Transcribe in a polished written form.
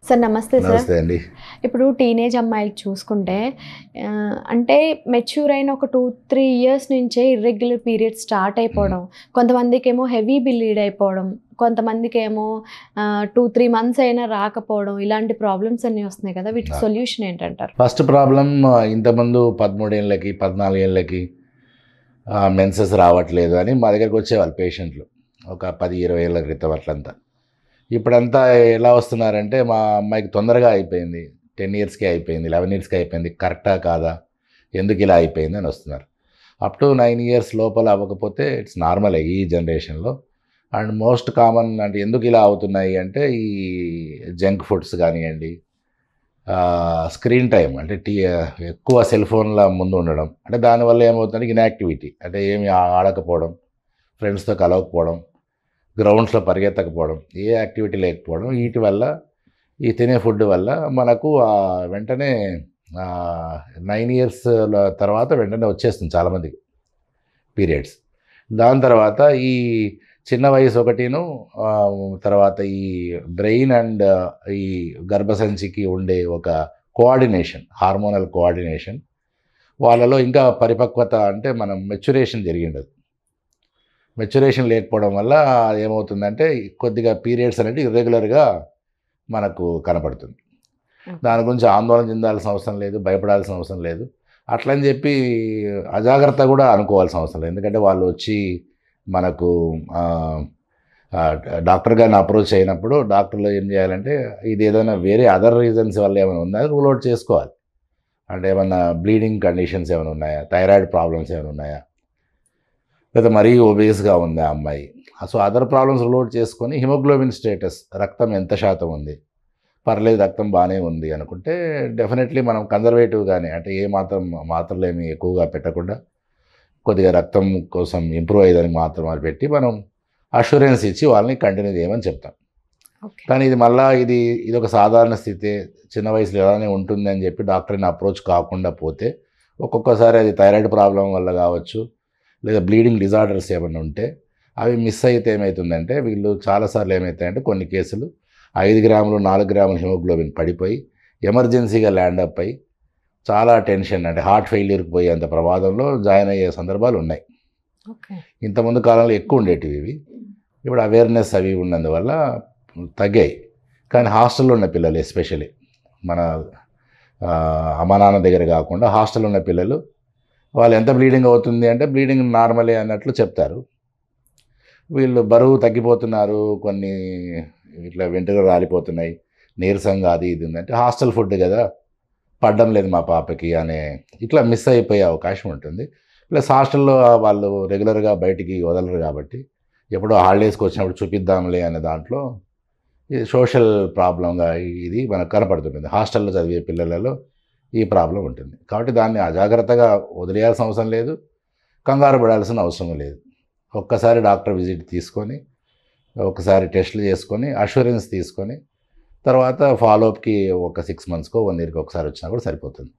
Sir నమస్తే sir. నమస్తే అండి. ఇప్పుడు టీనేజ్ అమ్మాయిలు చూసుకుంటే అంటే మెచ్యూర్ అయిన ఒక 2-3 ఇయర్స్ నుంచే ఇర్రెగ్యులర్ పీరియడ్స్ స్టార్ట్ అయిపోవడం, కొంతమందికేమో హెవీ బ్లీడ్ అయిపోవడం, కొంతమందికేమో 2-3 మంత్స్ అయినా రాకపోవడం, ఇలాంటి ప్రాబ్లమ్స్ అన్నీ వస్తున్నాయి కదా, వీటికి సొల్యూషన్ ఏంటంటారు? ఫస్ట్ ప్రాబ్లం, ఇంతకుముందు 13 ఏళ్ళకి 14 ఏళ్ళకి మెన్సెస్ రావట్లేదు అని మా దగ్గరికి వచ్చేవాళ్ళు పేషెంట్లు. ఒక 10-20 ఏళ్ళ క్రితం అట్లంతా. ఇప్పుడంతా ఎలా వస్తున్నారంటే, మా అమ్మాయికి తొందరగా అయిపోయింది, 10 ఇయర్స్కే అయిపోయింది, 11 ఇయర్స్కే అయిపోయింది, కరెక్టా కాదా, ఎందుకు ఇలా అయిపోయింది అని వస్తున్నారు. అప్ టు 9 ఇయర్స్ లోపల అవ్వకపోతే ఇట్స్ నార్మల్ ఈ జనరేషన్లో. అండ్ మోస్ట్ కామన్ అంటే ఎందుకు ఇలా అవుతున్నాయి అంటే, ఈ జంక్ ఫుడ్స్ కానివ్వండి, స్క్రీన్ టైం అంటే ఎక్కువ సెల్ ఫోన్ల ముందు ఉండడం, అంటే దానివల్ల ఏమవుతుందంటే ఇన్యాక్టివిటీ, అంటే ఏమి ఆడకపోవడం, ఫ్రెండ్స్తో కలవకపోవడం, గ్రౌండ్స్లో పరిగెత్తకపోవడం, ఏ యాక్టివిటీ లేకపోవడం, వీటి వల్ల, ఈ తినే ఫుడ్ వల్ల మనకు వెంటనే 9 ఇయర్స్ తర్వాత వెంటనే వచ్చేస్తుంది చాలామందికి పీరియడ్స్. దాని తర్వాత ఈ చిన్న వయసు ఒకటిను, తర్వాత ఈ బ్రెయిన్ అండ్ ఈ గర్భసంచికి ఉండే ఒక కోఆర్డినేషన్, హార్మోనల్ కోఆర్డినేషన్ వాళ్ళలో ఇంకా పరిపక్వత అంటే మనం మెచ్యురేషన్ జరిగిండదు. మెచ్యురేషన్ లేకపోవడం వల్ల ఏమవుతుందంటే కొద్దిగా పీరియడ్స్ అనేది ఇర్రెగ్యులర్గా మనకు కనపడుతుంది. దాని గురించి ఆందోళన చెందాల్సిన అవసరం లేదు, భయపడాల్సిన అవసరం లేదు. అట్లని చెప్పి అజాగ్రత్త కూడా అనుకోవాల్సిన అవసరం లేదు. ఎందుకంటే వాళ్ళు వచ్చి మనకు డాక్టర్ గారిని అప్రోచ్ అయినప్పుడు డాక్టర్లు ఏం చేయాలంటే, ఇది ఏదైనా వేరే అదర్ రీజన్స్ వల్ల ఏమైనా ఉందా రూల్ అవుట్ చేసుకోవాలి. అంటే ఏమన్నా బ్లీడింగ్ కండిషన్స్ ఏమైనా ఉన్నాయా, థైరాయిడ్ ప్రాబ్లమ్స్ ఏమైనా ఉన్నాయా, లేదా మరీ ఒబేస్గా ఉంది ఆ అమ్మాయి. So other problems rule out చేసుకొని హిమోగ్లోబిన్ స్టేటస్, రక్తం ఎంత శాతం ఉంది, పర్లేదు రక్తం బాగానే ఉంది అనుకుంటే డెఫినెట్లీ మనం కన్జర్వేటివ్గానే, అంటే ఏ మాత్రలు ఏమి ఎక్కువగా పెట్టకుండా కొద్దిగా రక్తం కోసం ఇంప్రూవ్ అయ్యేదానికి మాత్రం పెట్టి మనం అష్యూరెన్స్ ఇచ్చి వాళ్ళని కంటిన్యూ చేయమని చెప్తాం. కానీ ఇది మళ్ళీ ఇది ఒక సాధారణ స్థితి, చిన్న వయసులో ఎలానే ఉంటుంది అని చెప్పి డాక్టర్ని అప్రోచ్ కాకుండా పోతే ఒక్కొక్కసారి అది థైరాయిడ్ ప్రాబ్లం వల్ల కావచ్చు, లేదా బ్లీడింగ్ డిజార్డర్స్ ఏమైనా ఉంటే అవి మిస్ అయితే ఏమవుతుందంటే, వీళ్ళు చాలాసార్లు ఏమవుతాయంటే కొన్ని కేసులు 5 గ్రాములు 4 గ్రాముల హిమోగ్లోబిన్ పడిపోయి ఎమర్జెన్సీగా ల్యాండ్ అప్ అయ్యి చాలా టెన్షన్, అంటే హార్ట్ ఫెయిల్యూర్కి పోయేంత ప్రమాదంలో జాయిన్ అయ్యే సందర్భాలు ఉన్నాయి. ఇంతకుముందు కాలంలో ఎక్కువ ఉండేటివి ఇవి. ఇప్పుడు అవేర్నెస్ అవి ఉన్నందువల్ల తగ్గాయి. కానీ హాస్టల్లో ఉన్న పిల్లలు, ఎస్పెషల్లీ మన అమ్మా నాన్న దగ్గర కాకుండా హాస్టల్లో ఉన్న పిల్లలు, వాళ్ళు ఎంత బ్లీడింగ్ అవుతుంది అంటే బ్లీడింగ్ నార్మలే అన్నట్లు చెప్తారు. వీళ్ళు బరువు తగ్గిపోతున్నారు, కొన్ని ఇట్లా వెంట్రుకలు రాలిపోతున్నాయి, నీరసంగా అది ఇది ఉందంటే హాస్టల్ ఫుడ్ కదా, పడడం లేదు మా పాపకి అనే ఇట్లా మిస్ అయిపోయే అవకాశం ఉంటుంది. ప్లస్ హాస్టల్లో వాళ్ళు రెగ్యులర్గా బయటికి వదలరు కాబట్టి ఎప్పుడో హాలిడేస్కి వచ్చినప్పుడు చూపిద్దాంలే అనే దాంట్లో ఇది సోషల్ ప్రాబ్లంగా ఇది మనకు కనపడుతుంటుంది. హాస్టల్లో చదివే పిల్లలలో ఈ ప్రాబ్లం ఉంటుంది. కాబట్టి దాన్ని అజాగ్రత్తగా వదిలేయాల్సిన అవసరం లేదు, కంగారు పడాల్సిన అవసరం లేదు. ఒక్కసారి డాక్టర్ విజిట్ తీసుకొని, ఒకసారి టెస్టులు చేసుకొని, అష్యూరెన్స్ తీసుకొని, తర్వాత ఫాలోఅప్కి ఒక 6 మంత్స్కో 1 ఇయర్కి ఒకసారి వచ్చినా కూడా సరిపోతుంది.